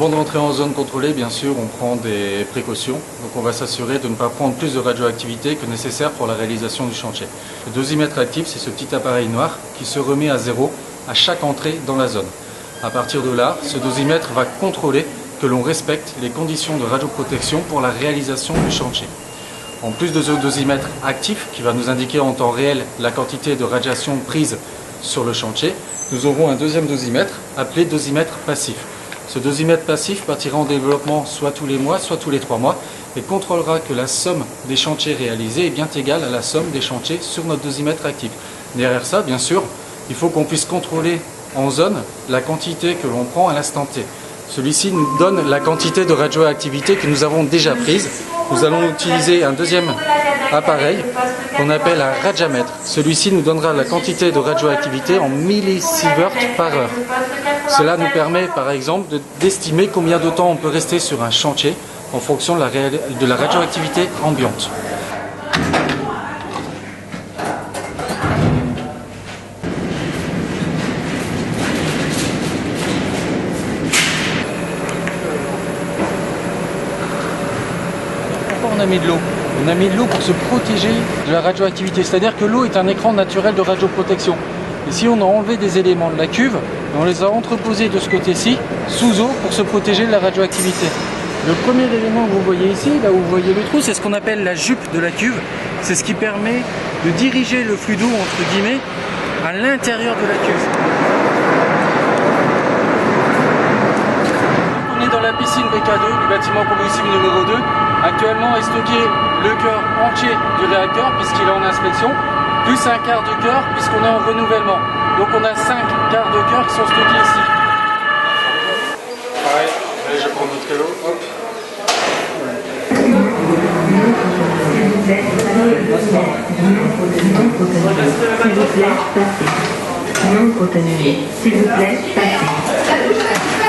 Avant de rentrer en zone contrôlée, bien sûr, on prend des précautions. Donc on va s'assurer de ne pas prendre plus de radioactivité que nécessaire pour la réalisation du chantier. Le dosimètre actif, c'est ce petit appareil noir qui se remet à zéro à chaque entrée dans la zone. À partir de là, ce dosimètre va contrôler que l'on respecte les conditions de radioprotection pour la réalisation du chantier. En plus de ce dosimètre actif qui va nous indiquer en temps réel la quantité de radiation prise sur le chantier, nous aurons un deuxième dosimètre appelé dosimètre passif. Ce dosimètre passif partira en développement soit tous les mois, soit tous les 3 mois et contrôlera que la somme des chantiers réalisés est bien égale à la somme des chantiers sur notre dosimètre actif. Derrière ça, bien sûr, il faut qu'on puisse contrôler en zone la quantité que l'on prend à l'instant T. Celui-ci nous donne la quantité de radioactivité que nous avons déjà prise. Nous allons utiliser un deuxième appareil qu'on appelle un radiamètre. Celui-ci nous donnera la quantité de radioactivité en millisieverts par heure. Cela nous permet par exemple d'estimer combien de temps on peut rester sur un chantier en fonction de la radioactivité ambiante. On a mis de l'eau. On a mis de l'eau pour se protéger de la radioactivité. C'est-à-dire que l'eau est un écran naturel de radioprotection. Ici, on a enlevé des éléments de la cuve et on les a entreposés de ce côté-ci, sous eau, pour se protéger de la radioactivité. Le premier élément que vous voyez ici, là où vous voyez le trou, c'est ce qu'on appelle la jupe de la cuve. C'est ce qui permet de diriger le flux d'eau, entre guillemets, à l'intérieur de la cuve. On est dans la piscine BK2 du bâtiment combustible numéro 2. Actuellement est stocké le cœur entier du réacteur puisqu'il est en inspection, plus un quart de cœur puisqu'on est en renouvellement. Donc on a 5 quarts de cœur qui sont stockés ici. Pareil, allez, je prends notre vélo, hop. Non contenu, s'il vous plaît, passez.